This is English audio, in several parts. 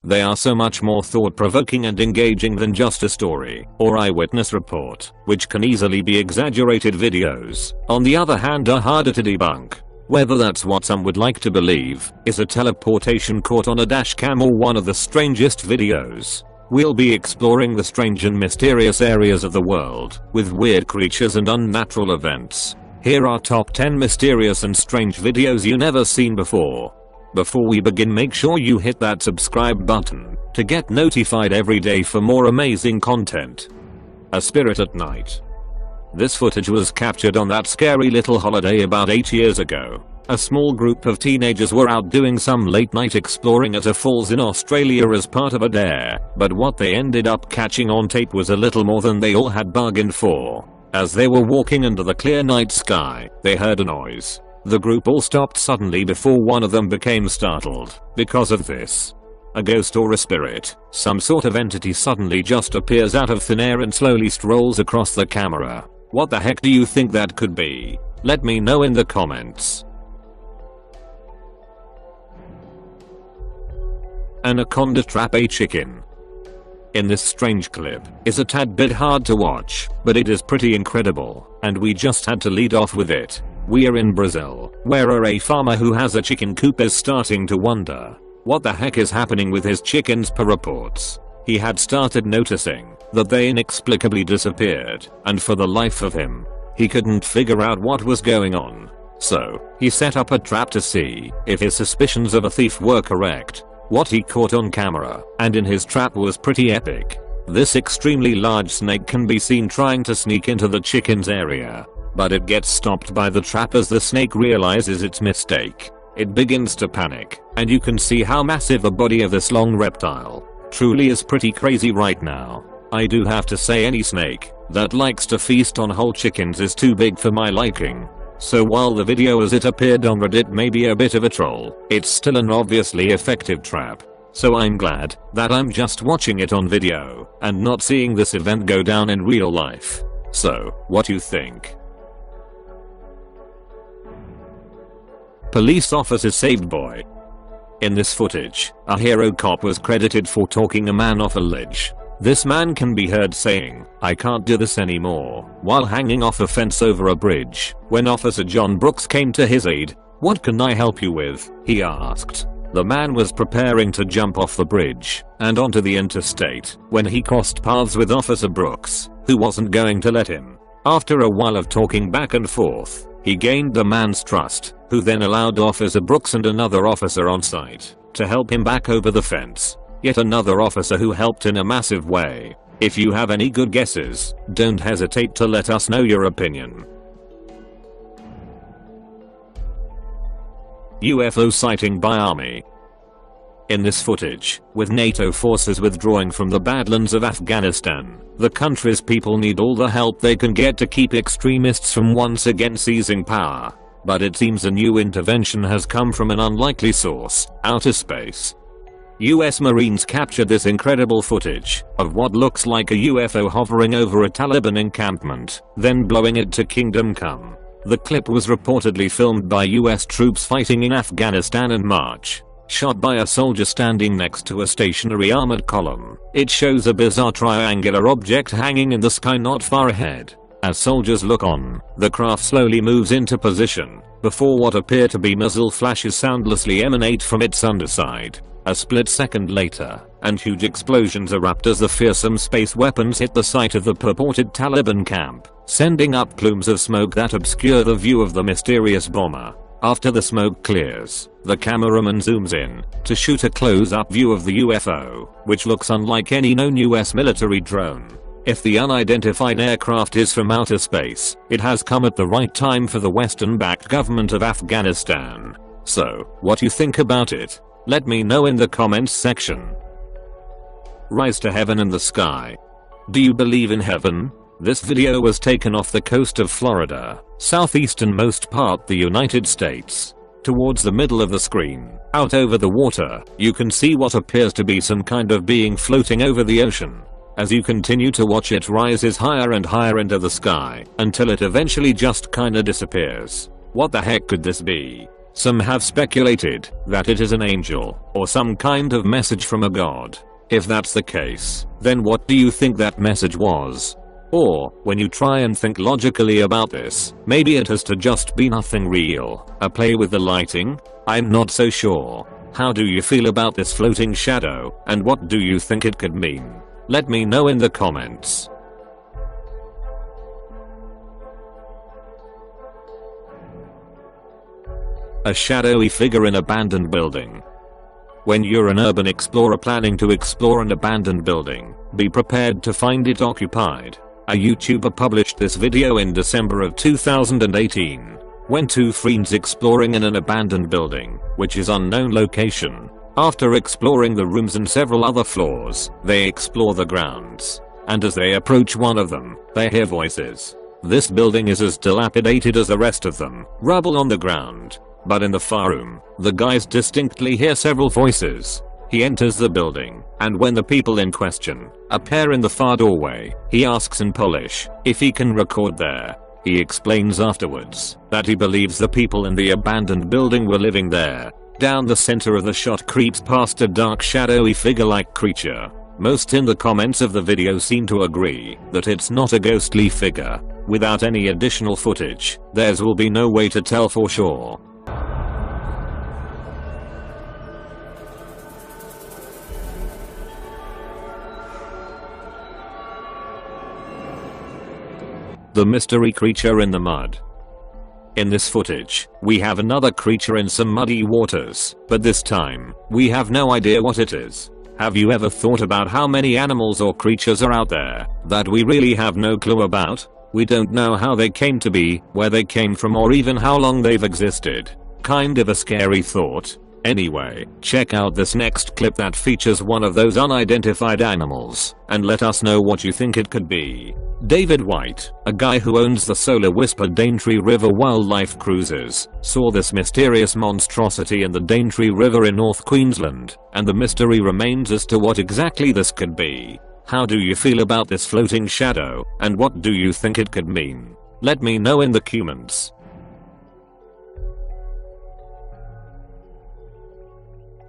They are so much more thought-provoking and engaging than just a story or eyewitness report, which can easily be exaggerated videos. On the other hand, are harder to debunk. Whether that's what some would like to believe is a teleportation caught on a dash cam or one of the strangest videos. We'll be exploring the strange and mysterious areas of the world with weird creatures and unnatural events. Here are top 10 mysterious and strange videos you never seen before. Before we begin, make sure you hit that subscribe button to get notified every day for more amazing content. A spirit at night. This footage was captured on that scary little holiday about 8 years ago. A small group of teenagers were out doing some late night exploring at a falls in Australia as part of a dare, but what they ended up catching on tape was a little more than they all had bargained for. As they were walking under the clear night sky, they heard a noise. The group all stopped suddenly before one of them became startled because of this. A ghost or a spirit, some sort of entity suddenly just appears out of thin air and slowly strolls across the camera. What the heck do you think that could be? Let me know in the comments. Anaconda trap a chicken. In this strange clip is a tad bit hard to watch, but it is pretty incredible, and we just had to lead off with it. We are in Brazil, where a farmer who has a chicken coop is starting to wonder what the heck is happening with his chickens. Per reports, he had started noticing that they inexplicably disappeared, and for the life of him, he couldn't figure out what was going on. So, he set up a trap to see if his suspicions of a thief were correct. What he caught on camera and in his trap was pretty epic. This extremely large snake can be seen trying to sneak into the chicken's area, but it gets stopped by the trap as the snake realizes its mistake. It begins to panic, and you can see how massive the body of this long reptile truly is. Pretty crazy right now. I do have to say, any snake that likes to feast on whole chickens is too big for my liking. So while the video as it appeared on Reddit may be a bit of a troll, it's still an obviously effective trap. So I'm glad that I'm just watching it on video and not seeing this event go down in real life. So, what you think? Police officer saved boy. In this footage, a hero cop was credited for talking a man off a ledge. This man can be heard saying, "I can't do this anymore," while hanging off a fence over a bridge. When Officer John Brooks came to his aid, "What can I help you with?" he asked. The man was preparing to jump off the bridge and onto the interstate when he crossed paths with Officer Brooks, who wasn't going to let him. After a while of talking back and forth, he gained the man's trust, who then allowed Officer Brooks and another officer on site to help him back over the fence. Yet another officer who helped in a massive way. If you have any good guesses, don't hesitate to let us know your opinion. UFO sighting by Army. In this footage, with NATO forces withdrawing from the Badlands of Afghanistan, the country's people need all the help they can get to keep extremists from once again seizing power. But it seems a new intervention has come from an unlikely source, outer space. US Marines captured this incredible footage of what looks like a UFO hovering over a Taliban encampment, then blowing it to Kingdom Come. The clip was reportedly filmed by US troops fighting in Afghanistan in March. Shot by a soldier standing next to a stationary armored column, it shows a bizarre triangular object hanging in the sky not far ahead. As soldiers look on, the craft slowly moves into position, before what appear to be muzzle flashes soundlessly emanate from its underside. A split second later, and huge explosions erupt as the fearsome space weapons hit the site of the purported Taliban camp, sending up plumes of smoke that obscure the view of the mysterious bomber. After the smoke clears, the cameraman zooms in to shoot a close-up view of the UFO, which looks unlike any known US military drone. If the unidentified aircraft is from outer space, it has come at the right time for the Western-backed government of Afghanistan. So, what you think about it? Let me know in the comments section. Rise to heaven in the sky. Do you believe in heaven? This video was taken off the coast of Florida, southeasternmost part the United States. Towards the middle of the screen, out over the water, you can see what appears to be some kind of being floating over the ocean. As you continue to watch, it rises higher and higher into the sky, until it eventually just kinda disappears. What the heck could this be? Some have speculated that it is an angel or some kind of message from a god. If that's the case, then what do you think that message was? Or, when you try and think logically about this, maybe it has to just be nothing real, a play with the lighting? I'm not so sure. How do you feel about this floating shadow, and what do you think it could mean? Let me know in the comments. A shadowy figure in abandoned building. When you're an urban explorer planning to explore an abandoned building, be prepared to find it occupied. A YouTuber published this video in December of 2018. When two friends exploring in an abandoned building, which is unknown location. After exploring the rooms and several other floors, they explore the grounds. And as they approach one of them, they hear voices. This building is as dilapidated as the rest of them, rubble on the ground. But in the far room, the guys distinctly hear several voices. He enters the building, and when the people in question appear in the far doorway, he asks in Polish if he can record there. He explains afterwards that he believes the people in the abandoned building were living there. Down the center of the shot creeps past a dark shadowy figure-like creature. Most in the comments of the video seem to agree that it's not a ghostly figure. Without any additional footage, there will be no way to tell for sure. The mystery creature in the mud. In this footage, we have another creature in some muddy waters, but this time, we have no idea what it is. Have you ever thought about how many animals or creatures are out there that we really have no clue about? We don't know how they came to be, where they came from, or even how long they've existed. Kind of a scary thought. Anyway, check out this next clip that features one of those unidentified animals, and let us know what you think it could be. David White, a guy who owns the Solar Whisper Daintree River Wildlife Cruises, saw this mysterious monstrosity in the Daintree River in North Queensland, and the mystery remains as to what exactly this could be. How do you feel about this floating shadow, and what do you think it could mean? Let me know in the comments.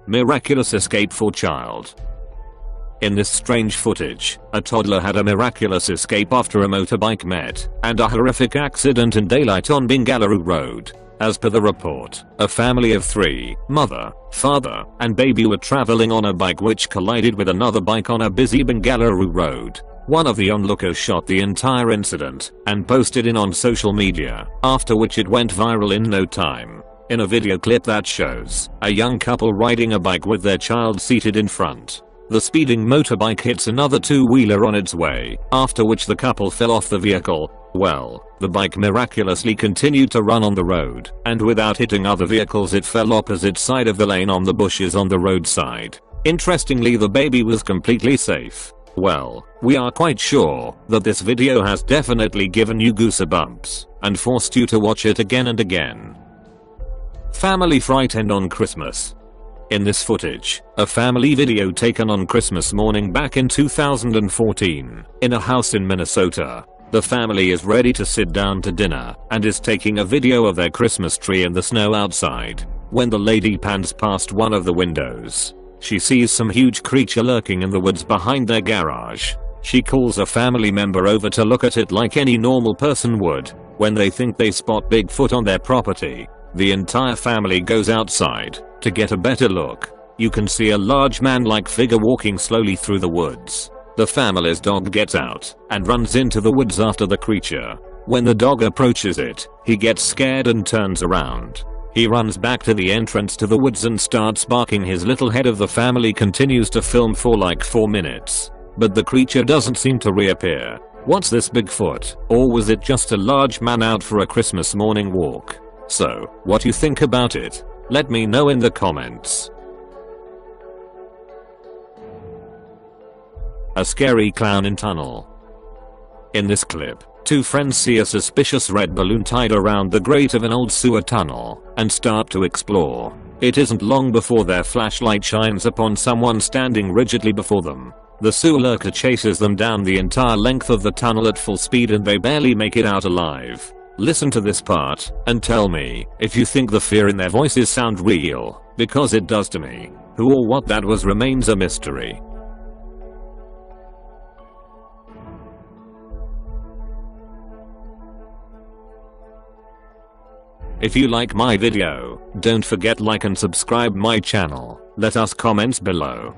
Miraculous escape for child. In this strange footage, a toddler had a miraculous escape after a motorbike met and a horrific accident in daylight on Bengaluru Road. As per the report, a family of 3, mother, father, and baby were traveling on a bike which collided with another bike on a busy Bengaluru road. One of the onlookers shot the entire incident and posted it on social media, after which it went viral in no time. In a video clip that shows a young couple riding a bike with their child seated in front. The speeding motorbike hits another two-wheeler on its way, after which the couple fell off the vehicle. Well, the bike miraculously continued to run on the road, and without hitting other vehicles it fell opposite side of the lane on the bushes on the roadside. Interestingly, the baby was completely safe. Well, we are quite sure that this video has definitely given you goosebumps, and forced you to watch it again and again. Family frightened on Christmas. In this footage, a family video taken on Christmas morning back in 2014, in a house in Minnesota. The family is ready to sit down to dinner, and is taking a video of their Christmas tree in the snow outside, when the lady pans past one of the windows. She sees some huge creature lurking in the woods behind their garage. She calls a family member over to look at it like any normal person would, when they think they spot Bigfoot on their property. The entire family goes outside to get a better look. You can see a large man-like figure walking slowly through the woods. The family's dog gets out and runs into the woods after the creature. When the dog approaches it, he gets scared and turns around. He runs back to the entrance to the woods and starts barking. His little head of the family continues to film for like 4 minutes. But the creature doesn't seem to reappear. What's this Bigfoot? Or was it just a large man out for a Christmas morning walk? So, what you think about it? Let me know in the comments. A scary clown in tunnel. In this clip, two friends see a suspicious red balloon tied around the grate of an old sewer tunnel and start to explore. It isn't long before their flashlight shines upon someone standing rigidly before them. The sewer lurker chases them down the entire length of the tunnel at full speed and they barely make it out alive. Listen to this part and tell me if you think the fear in their voices sound real, because it does to me. Who or what that was remains a mystery. If you like my video, don't forget like and subscribe my channel. Let us comments below.